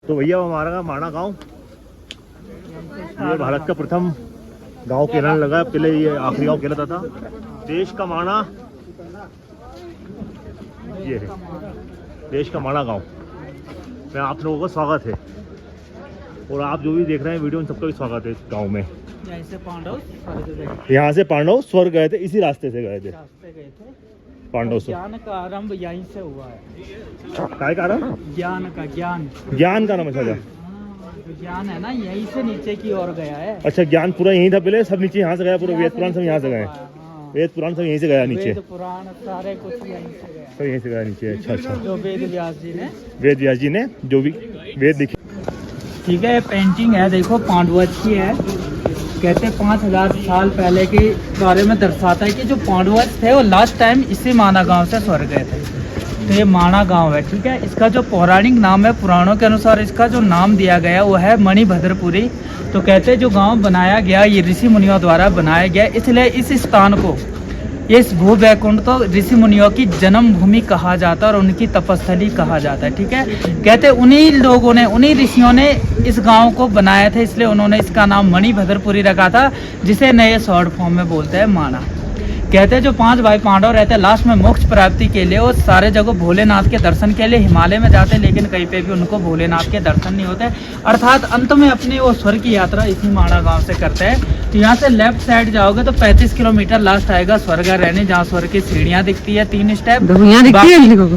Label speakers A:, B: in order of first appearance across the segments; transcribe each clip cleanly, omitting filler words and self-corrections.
A: तो भैया हमारा माना गांव, ये भारत का प्रथम गांव कहलाने लगा। पहले ये आखिरी गांव कहलाता था। देश का माना, ये है देश का माना गांव में आप लोगों का स्वागत है। और आप जो भी देख रहे हैं वीडियो, उन सबका भी स्वागत है इस गाँव में। यहाँ से पांडव स्वर्ग गए थे, इसी रास्ते से गए थे पांडव।
B: ज्ञान का आरंभ यहीं से हुआ है।
A: काय का आरंभ?
B: ज्ञान का
A: ज्ञान का नाम है।
B: जो ज्ञान है ना, यहीं से नीचे की ओर गया है।
A: अच्छा, ज्ञान पूरा यहीं था पहले, सब नीचे यहाँ से गया। पूरा वेद पुराण सब यहाँ से गए। वेद पुराण सब यहीं से गया नीचे।
B: वेद पुराण सारे कुछ यहीं से गया,
A: सब यहीं से गया नीचे। अच्छा अच्छा।
B: जो वेद व्यास जी ने
A: जो भी वेद लिखे।
B: ठीक है, पेंटिंग है, देखो पांडवज की है। कहते 5000 साल पहले के बारे में दर्शाता है कि जो पांडवज थे वो लास्ट टाइम इसी माना गांव से स्वर्ग गए थे। तो ये माना गांव है। ठीक है, इसका जो पौराणिक नाम है, पुराणों के अनुसार इसका जो नाम दिया गया वो है मणिभद्रपुरी। तो कहते हैं जो गांव बनाया गया ये ऋषि मुनियों द्वारा बनाया गया, इसलिए इस स्थान को, इस भू वैकुंठ को ऋषि मुनियों की जन्मभूमि कहा जाता है और उनकी तपस्थली कहा जाता है। ठीक है, कहते उन्हीं लोगों ने, उन्हीं ऋषियों ने इस गांव को बनाया था, इसलिए उन्होंने इसका नाम मणिभद्रपुरी रखा था, जिसे नए शॉर्ट फॉर्म में बोलते हैं माना। कहते हैं जो 5 भाई पांडव रहते हैं, लास्ट में मोक्ष प्राप्ति के लिए वो सारे जगह भोलेनाथ के दर्शन के लिए हिमालय में जाते हैं, लेकिन कहीं पे भी उनको भोलेनाथ के दर्शन नहीं होते। अर्थात अंत में अपनी वो स्वर्ग की यात्रा इसी माना गांव से करते हैं। तो यहाँ से लेफ्ट साइड जाओगे तो 35 किलोमीटर लास्ट आएगा स्वर्ग रहने, जहाँ स्वर्ग की सीढ़ियाँ दिखती है 3 स्टेप।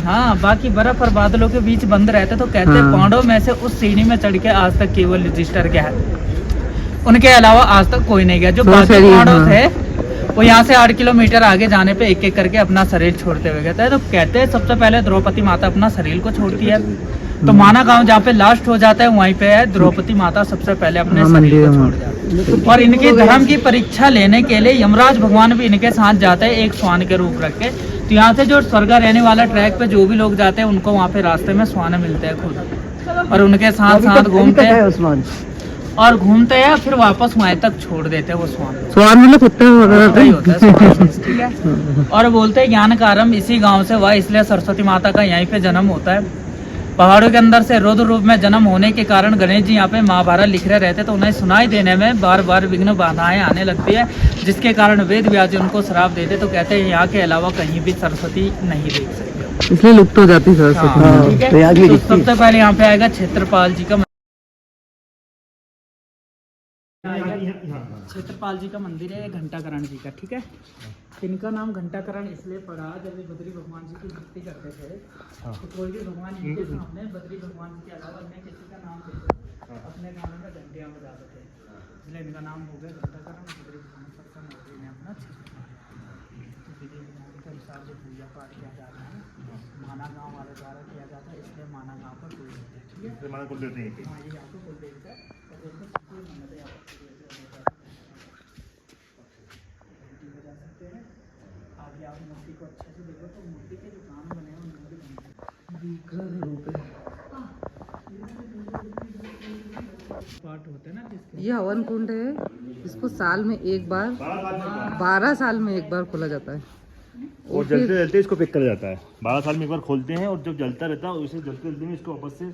B: हाँ, बाकी बर्फ और बादलों के बीच बंद रहते। तो कहते हैं पांडव में से उस सीढ़ी में चढ़ के आज तक केवल रजिस्टर गया है, उनके अलावा आज तक कोई नहीं गया। जो बाकी पांडव थे वो यहाँ से 8 किलोमीटर आगे जाने पे एक एक करके अपना शरीर छोड़ते हुए गए। तो कहते हैं सबसे पहले द्रौपदी माता अपना शरीर को छोड़ती है। तो माना गांव जहाँ पे लास्ट हो जाता है वहीं पे है द्रौपदी माता सबसे पहले अपने शरीर को छोड़ जाती है। और इनके धर्म की परीक्षा लेने के लिए यमराज भगवान भी इनके साथ जाते हैं, एक श्वान के रूप रख के। तो यहाँ से जो स्वर्ग रहने वाला ट्रैक पे जो भी लोग जाते हैं उनको वहाँ पे रास्ते में श्वान मिलते हैं खुद, और उनके साथ साथ घूमते हैं और घूमते हैं, फिर वापस वहीं तक छोड़ देते हैं वो श्वान मतलब कुत्ता ही होता है। ठीक है, और बोलते हैं ज्ञान का आरंभ इसी गांव से हुआ, इसलिए सरस्वती माता का यहीं पे जन्म होता है। पहाड़ों के अंदर से रुद्र रूप में जन्म होने के कारण गणेश जी यहाँ पे महाभारत लिख रहे रहते, तो उन्हें सुनाई देने में बार बार विघ्न बाधाएं आने लगती है, जिसके कारण वेद व्यास जी उनको श्राप देते। तो कहते हैं यहाँ के अलावा कहीं भी सरस्वती नहीं देख सकते, इसलिए लुप्त हो जाती सरस्वती। ठीक है, तो सबसे पहले यहाँ पे आएगा क्षेत्रपाल जी का क्षेत्रपाल जी का मंदिर है, घंटाकरण जी का। ठीक है, इनका नाम घंटाकरण इसलिए पड़ा, जब ये बद्री भगवान जी की भक्ति करते थे तो कोई भी भगवान इनके सामने बद्री भगवान जी के अलावा अन्य किसी का नाम लेते, अपने गाने में घंटियाँ बजाते थे, इसलिए इनका नाम हो गया घंटाकरण। बद्री भगवान सबका मंदिर ने अपना विधि विधान के अनुसार जो पूजा पाठ किया जाता है माना गाँव वाले द्वारा किया जाता है, इसलिए माना गाँव पर कोई होते हैं। ठीक है, माना कुल देते हैं। हाँ, ये आपको कुल देते हैं और देखो सबको मन्नतें आप बजा सकते हैं। आगे आप मूर्ति को अच्छे से देखो तो मूर्ति के जो काम बने हैं उनमें पार्ट होते हैं ना,
C: ये हवन कुंड है, इसको साल में एक बार 12 साल में एक बार खोला जाता है
A: और जलते जलते इसको पैक करा जाता है। 12 साल में एक बार खोलते हैं और जब जलता रहता है उसे जलते जलते में इसको वापस से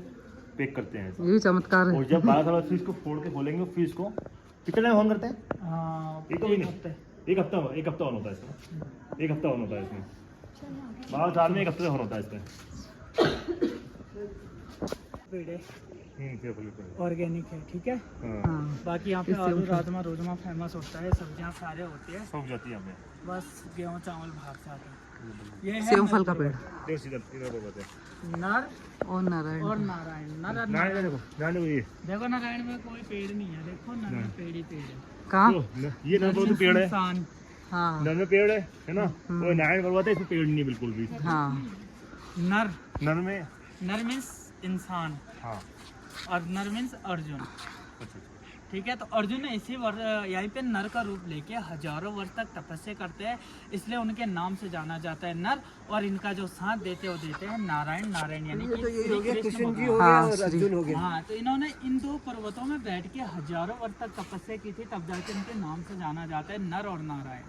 A: पैक करते हैं।
C: ये चमत्कार है।
A: और जब 12 साल बाद फिर इसको फोड़ के खोलेंगे, फिर इसको कितना टाइम ऑन करते हैं? एक हफ्ता ऑन होता है इसका। एक हफ्ता ऑन होता है इसमें, 12 साल में एक हफ्ते ऑन होता है इसमें।
B: ऑर्गेनिक है। ठीक है, बाकी यहाँ पे आलू राजमा रोजमा फेमस होता है, सब्जियाँ सारे होती है,
A: सूख जाती है हमें,
B: बस गेहूँ चावल भाग से आता है। ये है
C: सेम फल का पेड़,
B: नर
C: और नारायण।
B: और नारायण।
A: देखो
B: नारायण में कोई पेड़ नहीं है, देखो नर में पेड़ ही पेड़ है।
C: कहाँ?
A: ये नर तो पेड़ है,
C: हाँ,
A: नर में पेड़ है ना। वो नारायण पर्वत है, इसमें पेड़ नहीं बिल्कुल भी।
C: हाँ,
B: नर मीन्स इंसान,
A: हाँ,
B: और नर मीन्स अर्जुन। ठीक है, तो अर्जुन ने इसी यहीं पे नर का रूप लेके हजारों वर्ष तक तपस्या करते हैं, इसलिए उनके नाम से जाना जाता है नर। और इनका जो साथ देते हैं वो देते हैं नारायण। नारायण यानी कि कृष्ण जी हो गया और अर्जुन हो गया। हाँ, तो इन्होंने इन 2 पर्वतों में बैठ के हजारों वर्ष तक तपस्या की थी, तब जाके इनके नाम से जाना जाता है नर और नारायण।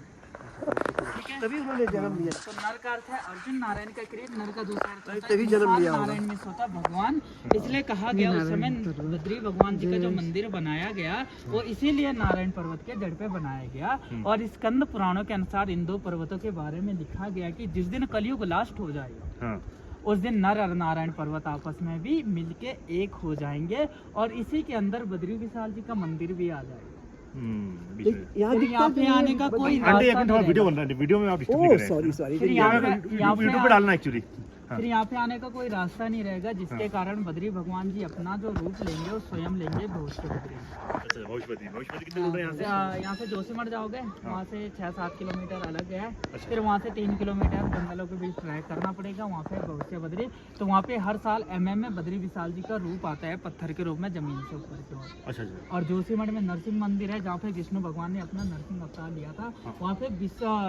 B: ठीक है,
D: तभी उन्होंने जन्म लिया।
B: तो नर का अर्थ है अर्जुन, नारायण का क्रिया, नर का दूसरा अर्थ होता है
D: तभी जन्म लिया
B: इंसान,
D: होगा।
B: नारायण में होता भगवान। इसलिए कहा गया उस समय बद्री भगवान जी का जो मंदिर बनाया गया वो इसीलिए नारायण पर्वत के जड़ पे बनाया गया। और स्कंद पुराणों के अनुसार इन दो पर्वतों के बारे में लिखा गया कि जिस दिन कलयुग लास्ट हो जाएगा
A: हाँ
B: उस दिन नर और नारायण पर्वत आपस में भी मिलके एक हो जाएंगे और इसी के अंदर बद्री विशाल जी का मंदिर भी आ जाएगा।
A: बीच में।
D: यहाँ
B: फिर यहाँ पे आने का कोई
A: आंटी
B: रास्ता
A: एक मिनट,
B: नहीं
A: वीडियो
B: रहेगा।
A: बन रहा है, वीडियो में आप डिस्टर्ब नहीं
D: ओह
A: कर रहे
D: सॉरी
A: हैं।
D: सॉरी।
B: फिर यहाँ पे
A: यूट्यूब पे डालना एक्चुअली।
B: फिर यहाँ पे आने का कोई रास्ता नहीं रहेगा, जिसके कारण बद्री भगवान जी अपना जो रूप लेंगे वो स्वयं लेंगे भविष्य बद्री।
A: अच्छा भविष्यपति, भविष्यपति कितने दूर है यहाँ से?
B: यहाँ से जोशीमठ जाओगे, वहाँ से 6-7 किलोमीटर अलग है। फिर वहाँ से 3 किलोमीटर जंगलों के बीच ट्रैक करना पड़ेगा, वहाँ पे भविष्य बद्री। तो वहाँ पे हर साल में बद्री विशाल जी का रूप आता है पत्थर के रूप में जमीन से ऊपर की ओर।
A: अच्छा अच्छा।
B: और जोशीमठ में नरसिंह मंदिर है जहाँ पे विष्णु भगवान ने अपना नरसिंह अवतार लिया था। वहाँ पे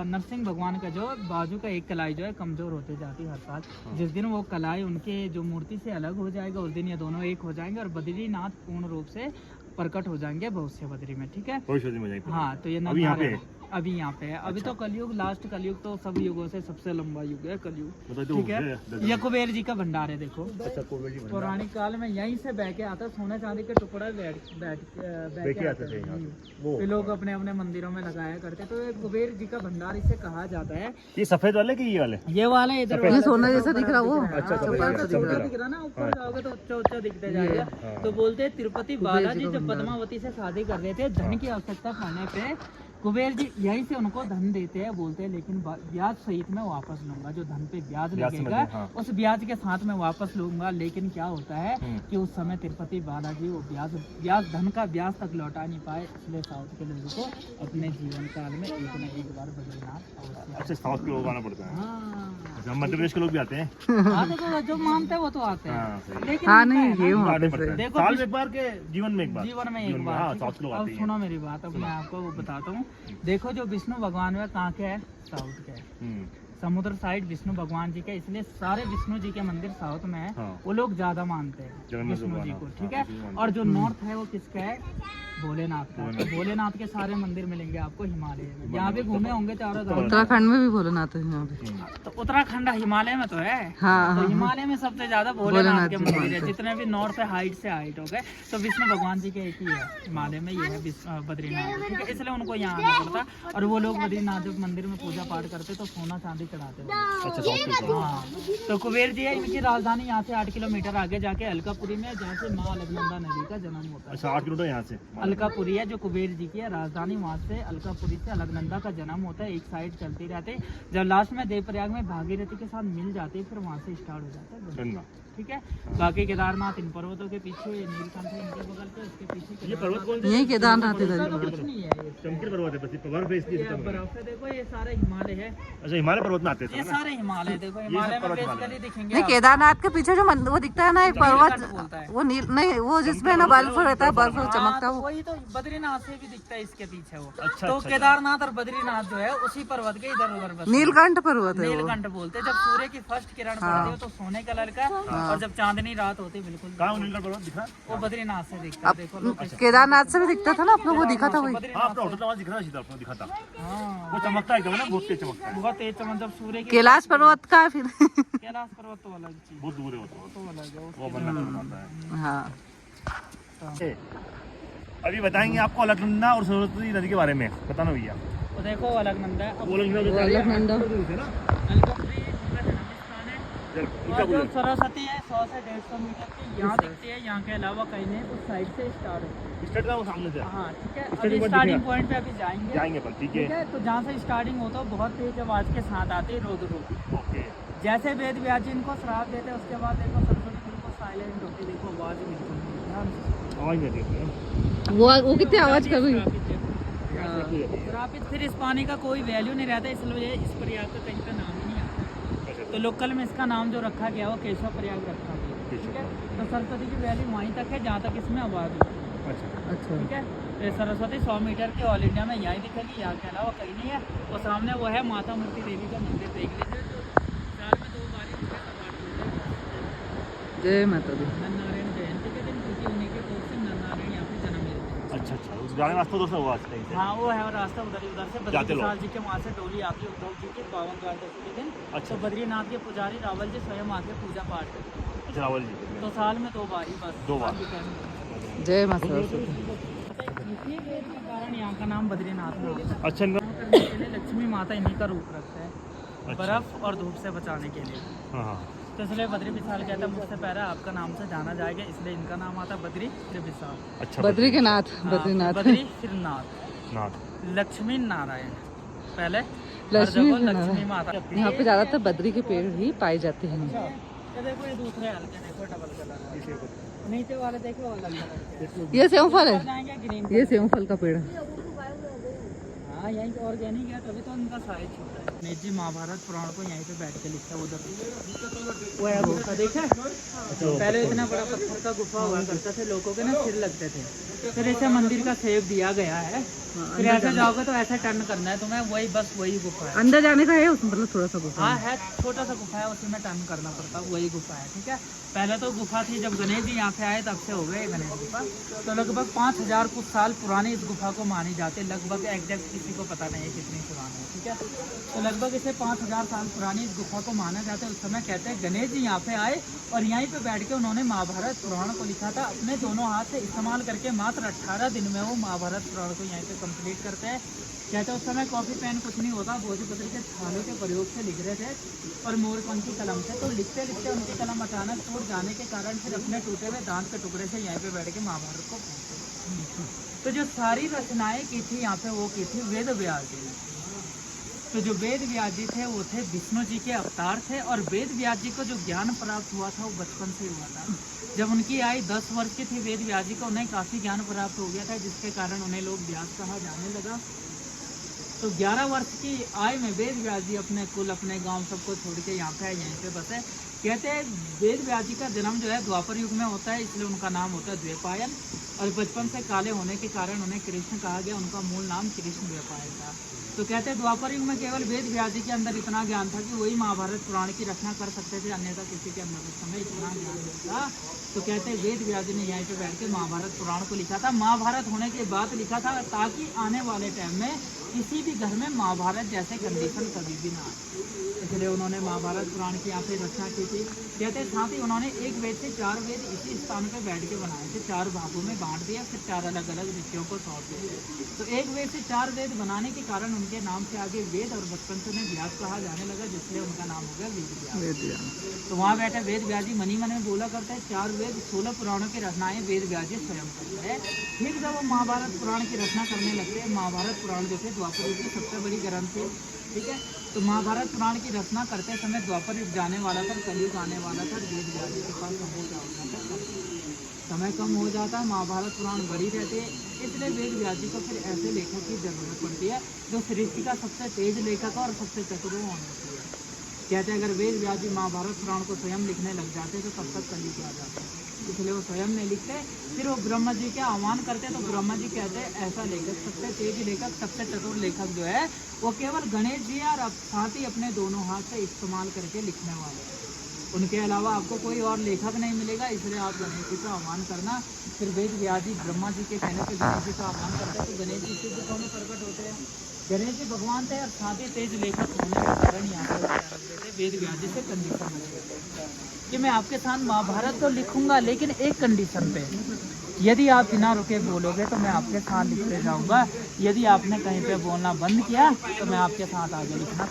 B: नरसिंह भगवान का जो बाजू का एक कलाई जो है कमजोर होते जाती है हर साल। जिस दिन वो कलाई उनके जो मूर्ति से अलग हो जाएगा उस दिन ये दोनों एक हो जाएंगे और बद्रीनाथ पूर्ण रूप से प्रकट हो जाएंगे भविष्य बद्री में। ठीक है,
A: भविष्यपति में जाएंगे।
B: हाँ तो ये
A: अभी यहाँ पे है?
B: अभी यहाँ पे है। अभी तो कलयुग लास्ट, कलयुग तो सब युगों से सबसे लंबा युग है कलयुग।
A: मतलब जो
B: ठीक है, ये कुबेर जी का भंडार है देखो।
A: अच्छा कुबेर जी भंडार।
B: पौराणिक काल में यहीं से बह के आता, सोने चांदी के टुकड़े बह के आते थे यहाँ से।
A: वो
B: फिर लोग अपने अपने मंदिरों में लगाया करते। तो ये कुबेर जी का भंडार इसे कहा जाता है।
A: ये सफेद वाले कि ये वाले?
B: ये वाला इधर
C: ये सोना जैसा दिख रहा वो।
A: अच्छा,
B: ऊपर
A: सफेद
B: का
A: दिख रहा है।
B: दिख रहा ना, ऊपर जाओगे तो उच्चा उच्चा दिखता जाएगा। तो बोलते हैं तिरुपति बालाजी जब पद्मावती से शादी कर रहे थे, धन की आवश्यकता पड़ने पे कुबेर जी यहीं से उनको धन देते हैं। बोलते हैं लेकिन ब्याज सहित मैं वापस लूंगा, जो धन पे ब्याज लगेगा
A: हाँ।
B: उस ब्याज के साथ मैं वापस लूंगा। लेकिन क्या होता है कि उस समय तिरुपति बालाजी वो ब्याज धन का ब्याज तक लौटा नहीं पाए। इसलिए साउथ के लोगों को अपने जीवन काल में एक न एक बार बद्रीनाथ अवश्य।
A: अच्छा साउथ के लोग आना पड़ता है।
B: हाँ
A: अच्छा मध्य प्रदेश के लोग भी आते हैं?
B: हाँ, देखो जो मानते हैं वो तो आते
A: हाँ,
B: हैं।
A: सही।
B: लेकिन
C: हाँ
B: इनका
C: नहीं
B: है ना,
C: ये वहाँ
A: आने
C: पे
A: पड़ता है।
B: देखो,
A: साल में एक बार के जीवन में एक बार।
B: जीवन में एक बार।
A: हाँ
B: ठीक है?
A: साउथ के लोग
B: अब
A: आते हैं।
B: सुनो मेरी बात, अब मैं आपको वो बताता हूँ। देखो जो विष्णु भगवान है कहाँ के है, साउथ के है। समुद्र साइड विष्णु भगवान जी के, इसलिए सारे विष्णु जी के मंदिर साउथ में है।
A: हाँ।
B: वो लोग ज्यादा मानते हैं
A: जगन्नाथ
B: विष्णु जी
A: भगवान,
B: को।
A: हाँ,
B: ठीक
A: विष्णु
B: है,
A: भगवान।
B: और जो नॉर्थ है वो किसका है, भोलेनाथ का। तो भोलेनाथ के सारे मंदिर मिलेंगे आपको हिमालय में। जहाँ भी घूमे होंगे चारों धाम।
C: उत्तराखंड में भी भोलेनाथ है यहाँ पे।
B: तो उत्तराखंड हिमालय में तो है।
C: हाँ,
B: तो
C: हाँ,
B: हिमालय में सबसे ज्यादा भोलेनाथ के मंदिर है। जितने भी नॉर्थ से हाइट से हाइट हो गए तो विष्णु भगवान जी के एक ही है हिमालय में, ये है बद्रीनाथ। ठीक है, इसलिए उनको यहाँ आना पड़ता। और वो लोग बद्रीनाथ जब मंदिर में पूजा पाठ करते तो सोना चांदी चढ़ाते हैं।
A: अच्छा साउथ के लोग।
B: हाँ, तो कुबेर जी है, इनकी राजधानी यहाँ से 8 किलोमीटर आगे जाके अलकापुरी में, जहाँ से माँ अलकनंदा नदी का जन्म होता है।
A: अच्छा 8 किलोमीटर यहाँ से
B: अलकापुरी है जो कुबेर जी की है राजधानी, वहाँ से अलकापुरी से अलकनंदा का जन्म होता है। एक साइड चलती रहते, जब लास्ट में देवप्रयाग में भागीरथी के साथ मिल जाते फिर वहाँ से स्टार्ट हो जाता है
A: गंगा।
B: गंगा। ठीक है, बाकी केदारनाथ इन पर्वतों के पीछे, नीलकंठ है इनके बगल पे, उसके पीछे
A: ये पर्वत कौन से?
C: यही केदारनाथ इधर
B: केदारनाथ कुछ नहीं है ये।
A: चमकीला पर्वत है, बस बर्फ है इसलिए
B: ये
A: चमक रहा है।
B: बर्फ है, देखो ये सारे हिमालय है।
A: अच्छा हिमालय पर्वत में आते हैं
B: ये
A: सब ना?
B: सारे हिमालय देखो, हिमालय में
A: पर्वत हिमालय
B: बेसिकली दिखेंगे
C: नहीं
B: आपको।
C: केदारनाथ के पीछे जो वो दिखता है ना एक
B: नीलकंठ बोलता
C: पर्वत,
B: है।
C: वो नील नहीं, वो जिसमें ना बर्फ रहता है, बर्फ
B: हाँ,
C: चमकता है
B: तो
C: वो।
B: वही तो बद्रीनाथ से भी दिखता है इसके पीछे वो।
A: अच्छा,
B: तो
A: अच्छा,
B: केदारनाथ और बद्रीनाथ जो है उसी पर्वत के इधर उधर बस।
C: नीलकंठ पर्वत है वो।
B: नीलकंठ बोलते हैं। जब सूर्य की फर्स्ट किरण पड़ती है तो सोने कलर का, और जब चांदनी रात होती है बिल्कुल
A: कहाँ नीलकंठ पर्वत दिख रहा है?
B: वो बद्रीनाथ से दिखता है। देखो लोकेशन।
C: केदारनाथ से भी दिखता था ना अपना, वो दिखा था वही।
A: हाँ अपना होटल वहाँ दिख रहा है, सीधा अपना दिखा था।
B: हाँ,
A: वो चमकता है एकदम ना, बहुत तेज चमकता है।
B: बहुत तेज चमक जब सूर्य की।
C: कैलाश पर्वत का है फिर।
B: कैलाश पर्वत तो अलग चीज,
A: बहुत दूर है वो तो।
B: तो अलग है
A: वो बनना आता है।
C: हाँ
A: अभी बताएंगे आपको अलकनंदा और सरस्वती नदी के बारे में, बताना भैया।
B: वो देखो अलकनंदा है।
A: वो अलकनंदा
C: अलकनंदा।
A: थे ना?
B: अलकनंदा इनका जन्मस्थान है।
A: इनका
B: और जो
A: बोलो।
B: सरस्वती है 100 से 150 मीटर की यहाँ दिखती है। यहाँ के अलावा कहीं नहीं, उस साइड से स्टार्ट होती
A: स्टेट का वो सामने से
B: है। हाँ ठीक है,
A: Starting
B: अभी
A: point
B: स्टार्टिंग
A: दिखेगा।
B: पॉइंट पे अभी जाएंगे।
A: जाएंगे अपन, ठीक
B: ठीक
A: है।
B: है, तो जहाँ से स्टार्टिंग होता है बहुत तेज आवाज के साथ आती है रुद्र रूप।
A: ओके।
B: जैसे वेद व्यास जी इनको श्राप देते हैं उसके बाद देखो सरस्वती बिल्कुल साइलेंट होती है। देखो आवाज ही बिल्कुल नहीं है। ध्यान से।
A: आवाज नहीं आती है।
C: वो कितनी आवाज कर रही है।
B: श्रापित, फिर इस पानी का कोई वैल्यू नहीं रहता, इसलिए इस प्रयाग का कहीं का नाम ही नहीं आता। तो लोकल में इसका नाम जो रखा गया वो केशव प्रयाग रखा गया। ठीक है, तो सरस्वती की वैल्यू वहीं तक है जहाँ तक इसमें आवाज होती है।
C: अच्छा
B: ठीक है, तो सरस्वती 100 मीटर के ऑल इंडिया में यहीं दिखेगी, यहाँ के अलावा कहीं नहीं है। और सामने वो है माता मूर्ति देवी का मंदिर, देख लीजिए, जो साल में 2 बार ही
C: जय माता दी।
B: नर नारायण जयंती के दिन, क्योंकि उन्हीं के कोख से नर नारायण यहाँ पे जन्म लेते हैं।
A: अच्छा अच्छा अच्छा, उस जाने रास्ता दूसरा हुआ आज कहीं से।
B: हाँ वो है, और रास्ता उधर से बद्री
A: जाते लोग।
B: विशाल जी के वहाँ से डोली आती है उद्धव जी की पावन द्वादशी के दिन।
A: अच्छा।
B: तो बद्रीनाथ के पुजारी रावल जी स्वयं आके पूजा पाठ करते हैं।
A: अच्छा, रावल जी के।
B: तो साल में 2 बार ही बस।
A: 2 बार।
B: बाकी time नहीं।
C: जय माँ सरस्वती।
B: इसी वेद के कारण यहाँ का नाम बद्रीनाथ नाम है।
A: अच्छा इनका।
B: करने के लिए लक्ष्मी माता इन्हीं का रूप रखते हैं,
A: अच्छा।
B: बर्फ और धूप से बचाने के लिए।
A: हाँ हाँ।
B: तो इसलिए बद्री विशाल कहता है मुझसे पहले आपका नाम से जाना जाएगा, इसलिए इनका नाम आता है बद्री फिर विशाल।
A: अच्छा,
C: बद्री के नाथ,
B: हाँ,
C: बद्रीनाथ।
B: बद्री फिर नाथ,
A: नाथ।
B: लक्ष्मी नारायण पहले
C: लक्ष्मी
B: हर जगह
C: नारायण।
B: लक्ष्मी माता।
C: यहाँ पे ज्यादातर बद्री के पेड़ ही पाए जाते हैं।
B: ये देखो ये दूसरे हल्के देखो डबल कलर, नीचे वाले देखो अलग कलर।
C: ये सेव फल है,
B: जाएंगे ग्रीन।
C: ये सेव फल का पेड़ है।
B: हाँ यहीं पे ऑर्गेनिक है, तभी तो उनका साइज छोटा है। गणेश जी महाभारत पुराण को यहीं पे बैठ के लिखता है उधर। वो है गुफा देखा, पहले इतना बड़ा पत्थर का गुफा हुआ करता थे, लोगों के ना सिर लगते थे। फिर ऐसे मंदिर का सेव दिया गया है, फिर ऐसे जाओगे तो ऐसे टर्न करना है तुम्हें, वही बस वही गुफा है।
C: अंदर जाने का है उसमें, मतलब थोड़ा सा गुफा
B: हाँ है, छोटा सा गुफा है, उसी में टर्न करना पड़ता है, वही गुफा है। ठीक है, पहले तो गुफा थी, जब गणेश जी यहाँ पे आए तब से हो गए गणेश गुफा। तो लगभग 5000 कुछ साल पुरानी इस गुफा को मानी जाती है, लगभग एग्जैक्ट किसी को पता नहीं है कितनी पुरानी है। ठीक है, तो लगभग इसे 5000 साल पुरानी इस गुफा को माना जाता है। उस समय कहते हैं गणेश जी यहाँ पे आए और यहीं पे बैठ के उन्होंने महाभारत पुराण को लिखा था, अपने दोनों हाथ से इस्तेमाल करके। मात्र 18 दिन में वो महाभारत पुराण को यहीं पे कंप्लीट करते हैं। कहते हैं उस समय कॉपी पेन कुछ नहीं होता, भोजपत्र के थालों के प्रयोग से लिख रहे थे और मोरपंखी कलम से। तो लिखते लिखते उनकी कलम अचानक टूट जाने के कारण फिर अपने टूटे हुए दांत के टुकड़े से यहीं पे बैठ के महाभारत को पहुँचे। तो जो सारी रचनाएं की थी यहाँ पे वो की थी वेद व्यास जी ने। तो जो वेद व्यास जी थे वो थे विष्णु जी के अवतार थे, और वेद व्यास जी को जो ज्ञान प्राप्त हुआ था वो बचपन से हुआ था। जब उनकी आयु 10 वर्ष की थी वेद व्यास जी को, उन्हें काफ़ी ज्ञान प्राप्त हो गया था, जिसके कारण उन्हें लोग व्यास कहा जाने लगा। तो 11 वर्ष की आयु में वेद व्यास जी अपने कुल अपने गांव सबको छोड़ के यहाँ पे यहीं पे बसे। कहते हैं वेद व्यास जी का जन्म जो है द्वापर युग में होता है, इसलिए उनका नाम होता है द्वैपायन। और बचपन से काले होने के कारण उन्हें कृष्ण कहा गया, उनका मूल नाम कृष्ण द्वैपायन था। तो कहते हैं द्वापर युग में केवल वेद व्यास जी के अंदर इतना ज्ञान था कि वही महाभारत पुराण की रचना कर सकते थे, अन्यथा किसी के अंदर उस समय इतना ज्ञान नहीं था। तो कहते हैं वेद व्यास जी ने यहीं पे बैठ के महाभारत पुराण को लिखा था। महाभारत होने के बाद लिखा था ताकि आने वाले टाइम में किसी भी घर में महाभारत जैसे कंडीशन कभी भी ना आए, इसलिए उन्होंने महाभारत पुराण की यहाँ पे रचना की थी। कहते हैं साथ ही उन्होंने एक वेद से 4 वेद इसी स्थान पे बैठ के बनाए थे, 4 भागों में बांट दिया, फिर 4 अलग अलग ऋषियों को सौंप दिए। तो एक वेद से 4 वेद बनाने के कारण उनके नाम से आगे वेद और बचपन से उन्हें व्यास कहा जाने लगा, जिसलिए उनका नाम हो गया वेद व्यास। तो वहाँ बैठे वेद व्यास जी मनी मन में बोला करते हैं 4 वेद 16 पुराणों की रचनाएं वेद व्यास जी स्वयं करते हैं। फिर जब वो महाभारत पुराण की रचना करने लगते हैं, महाभारत पुराण जो थे द्वापर युग की सबसे बड़ी ग्रंथ थी। ठीक है, तो महाभारत पुराण की रचना करते समय द्वापर युग जाने वाला था, कलयुग आने वाला था, वेद व्यास जी के पास समय कम हो जाता है, महाभारत पुराण बड़ी रहती है, इसलिए वेद व्यास जी को फिर ऐसे लेखक की जरूरत पड़ती है जो सृष्टि का सबसे तेज लेखक और सबसे चतुर होना चाहिए। कहते हैं अगर वेद व्यास जी महाभारत पुराण को स्वयं लिखने लग जाते तो तब तक कलयुग आ जाता है, इसलिए वो स्वयं नहीं लिखते। फिर वो ब्रह्मा जी के आह्वान करते, तो ब्रह्मा जी कहते हैं ऐसा लेखक, सबसे तेज लेखक, सबसे चतुर लेखक जो है वो केवल गणेश जी है, और साथ ही अपने दोनों हाथ से इस्तेमाल करके लिखने वाले हैं। उनके अलावा आपको कोई और लेखक नहीं मिलेगा, इसलिए आप गणेश जी का आह्वान करना। फिर वेद व्यास जी ब्रह्मा जी के कहने पर गणेश जी का आह्वान करते हैं, तो गणेश जी सिद्ध रूपों में प्रकट होते हैं। गणेश जी भगवान थे और साथ ही तेज लेखक होने के कारण यहाँ पर वेद व्यास जी से कंडीशन कि मैं आपके साथ महाभारत तो लिखूंगा, लेकिन एक कंडीशन पे, यदि आप बिना रुके बोलोगे तो मैं आपके साथ लिखते जाऊंगा, यदि आपने कहीं पे बोलना बंद किया तो मैं आपके साथ आगे लिखना।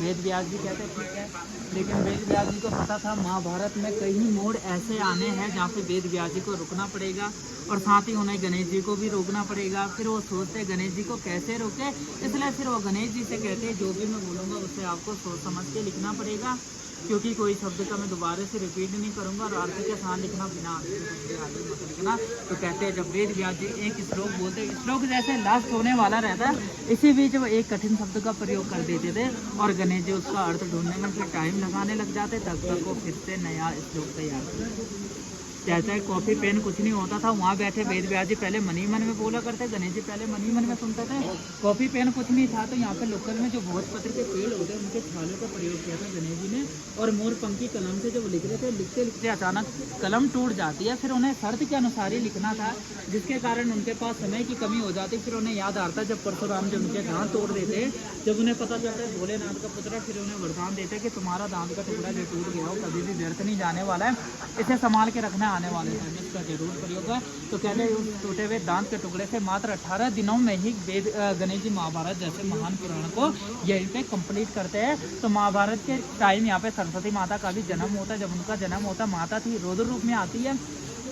B: वेद व्यास जी कहते ठीक है, लेकिन वेद व्यास जी को पता था महाभारत में कई मोड़ ऐसे आने हैं जहाँ पे वेद व्यास जी को रुकना पड़ेगा, और साथ ही उन्हें गणेश जी को भी रोकना पड़ेगा। फिर वो सोचते गणेश जी को कैसे रोके, इसलिए फिर वो गणेश जी से कहते हैं जो भी मैं बोलूँगा उससे आपको सोच समझ के लिखना पड़ेगा, क्योंकि कोई शब्द का मैं दोबारा से रिपीट नहीं करूँगा, और अर्थ के साथ लिखना, बिना अर्थ के आगे मत लिखना। तो कहते हैं जब वेद व्यास जी एक श्लोक बोलते, श्लोक जैसे लास्ट होने वाला रहता है, इसी बीच वो एक कठिन शब्द का प्रयोग कर देते थे, और गणेश जी उसका अर्थ ढूंढने में फिर टाइम लगाने लग जाते, तब तक वो फिर से नया श्लोक तैयार करते। चाहे कॉफी पेन कुछ नहीं होता था, वहाँ बैठे वेद व्यास जी पहले मन ही मन में बोला करते, गणेश जी पहले मन ही मन में सुनते थे। कॉफी पेन कुछ नहीं था तो यहाँ पे लोकल में जो भोजपत्र के पेड़ होते हैं उनके छालों का प्रयोग किया था गणेश जी ने, और मोरपंखी कलम से जब लिख रहे थे, लिखते लिखते अचानक कलम टूट जाती है, फिर उन्हें शर्त के अनुसार ही लिखना था, जिसके कारण उनके पास समय की कमी हो जाती। फिर उन्हें याद आता जब परशुराम जी उनके दांत तोड़ देते, जब उन्हें पता चलता है भोलेनाथ का पुत्र, फिर उन्हें वरदान देते कि तुम्हारा दांत का टुकड़ा जो टूट गया हो कभी भी व्यर्थ नहीं जाने वाला है, इसे संभाल के रखना आने वाले समय में इसका जरूर प्रयोग है। तो कहते हैं उस टूटे हुए दांत के टुकड़े से मात्र 18 दिनों में ही वेद गणेश जी महाभारत जैसे महान पुराण को यहीं पे कंप्लीट करते हैं। तो महाभारत के टाइम यहाँ पे सरस्वती माता का भी जन्म होता है। जब उनका जन्म होता है, माता थी रौद्र रूप में आती है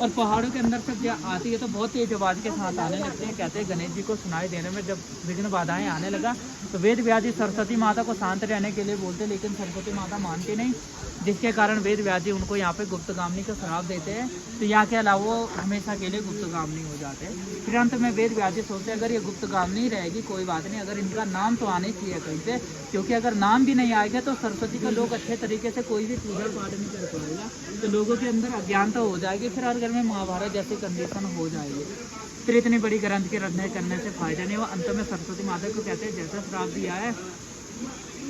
B: और पहाड़ों के अंदर से जब आती है तो बहुत तेज आवाज के साथ आने लगते हैं। कहते हैं गणेश जी को सुनाई देने में जब विघ्न बाधाएं आने लगा तो वेद व्यास जी सरस्वती माता को शांत रहने के लिए बोलते, लेकिन सरस्वती माता मानती नहीं, जिसके कारण वेद व्यास जी उनको यहाँ पे गुप्तगामिनी का श्राप देते हैं। तो यहाँ के अलावा वो हमेशा के लिए गुप्तगामिनी हो जाते हैं। फिर अंत में वेद व्यास जी सोचते हैं अगर ये गुप्तगामिनी रहेगी कोई बात नहीं, अगर इनका नाम तो आना ही चाहिए कहीं से, क्योंकि अगर नाम भी नहीं आएगा तो सरस्वती का लोग अच्छे तरीके से कोई भी पूजा पाठ नहीं कर पाएगा, तो लोगों के अंदर अज्ञानता हो जाएगी, फिर हर घर में महाभारत जैसी कंडीशन हो जाएगी। फिर इतनी बड़ी ग्रंथ के रचना करने से फायदा नहीं हुआ। अंत में सरस्वती माता को कहते हैं जैसा श्राप दिया है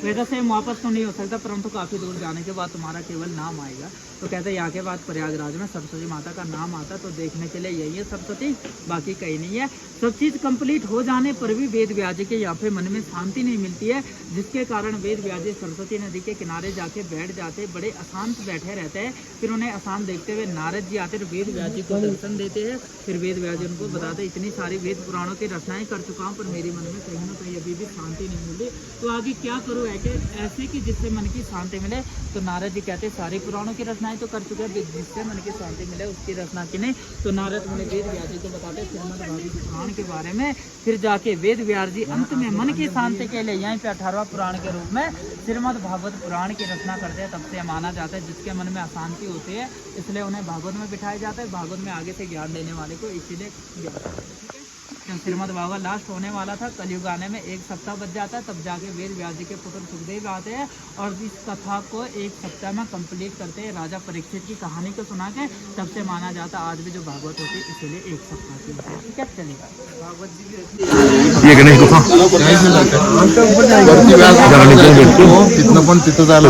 B: वैसा से वापस तो नहीं हो सकता, परंतु काफ़ी दूर जाने के बाद तुम्हारा केवल नाम आएगा। तो कहते हैं यहाँ के बाद प्रयागराज में सरस्वती माता का नाम आता, तो देखने के लिए यही है सरस्वती, बाकी कहीं नहीं है। सब चीज़ कंप्लीट हो जाने पर भी वेद व्यास जी के यहाँ पे मन में शांति नहीं मिलती है, जिसके कारण वेद व्यास जी सरस्वती नदी के किनारे जाके बैठ जाते, बड़े अशांत बैठे रहते हैं। फिर उन्हें अशांत देखते हुए नारद जी आते, वेद व्यास जी को दर्शन देते हैं। फिर वेद व्यास जी उनको बताते इतनी सारी वेद पुराणों की रचनाएं कर चुका हूँ, पर मेरे मन में कहीं ना कहीं अभी भी शांति नहीं मिली, तो आगे क्या करूँ ऐसे कि जिससे मन की शांति मिले। तो नारद जी कहते सारी पुराणों की रचनाएं तो कर चुके हैं, जिससे मन की शांति मिले उसकी रचना की नहीं। तो नारद मुनि वेद व्यास जी को बताते श्रीमद् भागवत पुराण के बारे में। फिर जाके वेद व्यास जी अंत में मन की शांति के लिए यहीं पे 18वां पुराण के रूप में श्रीमद् भागवत पुराण की रचना करते हैं। तब से माना जाता है जिसके मन में अशांति होती है इसलिए उन्हें भागवत में बिठाया जाता है, भागवत में आगे से ज्ञान देने वाले को इसीलिए। श्रीमद् भागवत लास्ट होने वाला था, कलयुग आने में 1 सप्ताह बच जाता है, तब जाके वेद व्यास जी के पुत्र सुखदेव आते हैं और इस कथा को 1 सप्ताह में कंप्लीट करते हैं। राजा परीक्षित की कहानी को सुना के तब से माना जाता आज भी जो भागवत होती है इसीलिए 1 सप्ताह की होती है। ठीक है, चलेगा। भागवत जी
A: ये गणेश गुफा
D: तिथनं पण तिथं जायला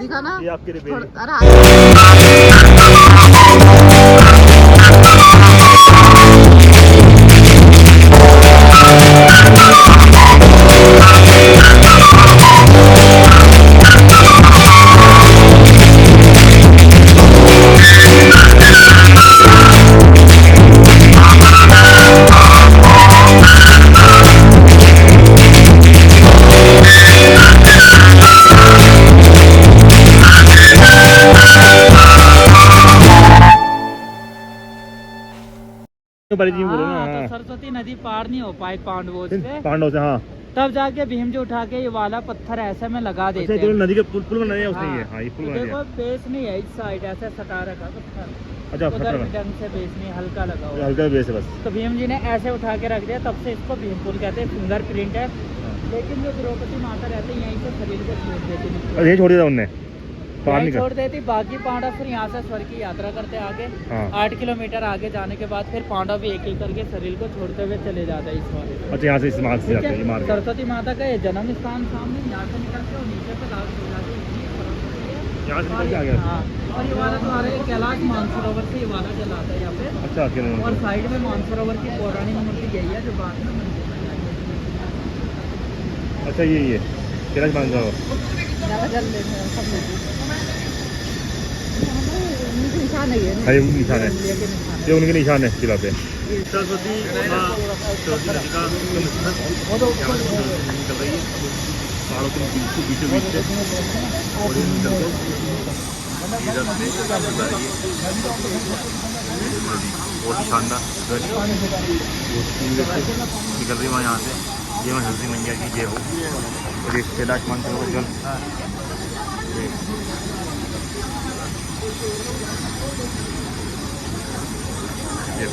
C: दिखाना
A: ये आपके लिए
C: थोड़ा, अरे
A: बड़ी जी बोलो
B: हाँ,
A: ना।
B: तो सरस्वती नदी पार नहीं हो पाई पांडवों से,
A: पांडव से, हाँ।
B: तब जाके भीम जी उठा के ये वाला पत्थर ऐसे में लगा
A: अच्छा,
B: देते
A: जो
B: हैं।
A: नदी के पुल बनाया है उसने, ये हाँ, ये पुल
B: तो
A: बना
B: देखो
A: दिया।
B: बेस नहीं है, इस साइड ऐसे सटा रखा पत्थर,
A: अच्छा,
B: उधर
A: खतरा
B: भी ढंग से बेस नहीं, हल्का लगा हुआ।
A: हल्का बेस है बस।
B: तो भीम जी ने ऐसे उठा के रख दिया, तब से इसको भीम पुल कहते हैं, फिंगरप्रिंट है। लेकिन जो द्रौपदी माता रहते हैं यहीं से शरीर को छोड़ देते नीचे।
A: और यही छोड़ दिया उनने, पार
B: यहीं
A: नहीं
B: छोड़
A: कर।
B: देती, बाकी पांडव फिर यहाँ से स्वर्ग की यात्रा करते आगे।
A: हाँ।
B: 8 किलोमीटर आगे जाने के बाद फिर पांडव भी एक एक करके शरीर को छोड़ते हुए चले जाते हैं इस वाले से।
A: अच्छा, यहाँ से इस मार्ग से
B: ठीक
A: जाते हैं, ये
B: है,
A: मार्ग है।
B: सरस्वती माता का ये जन्म स्थान सामने, यहाँ से निकलते और नीचे पे लास्ट हो जाते हैं।
A: यहाँ से
B: और
A: निकल के आ
B: ये-
A: गया।
B: हाँ, और ये वाला द्वार है कैलाश मानसरोवर से, ये वाला चलाता है यहाँ पे।
A: अच्छा, अकेले में।
B: और साइड में मानसरोवर की पौराणिक मूर्ति यही है जो बाद में मंदिर
A: अच्छा, ये कैलाश मानसरोवर।
C: ज्यादा जल लेते हैं सब लोग। उनके निशान है ये
A: हाँ, ये निशान है,
C: ये के निशान है।
A: ये उनके निशान है किला पे। सरस्वती माँ, सरस्वती नदी का निकल रही है पहाड़ों के बीचों बीच से, और ये निकल के इधर से जा रही है। बहुत ही शानदार निकल रही है वहाँ, यहाँ से। ये मैं हल्दी मैया की जय हो। और ये कैलाश मानसरोवर जल, ये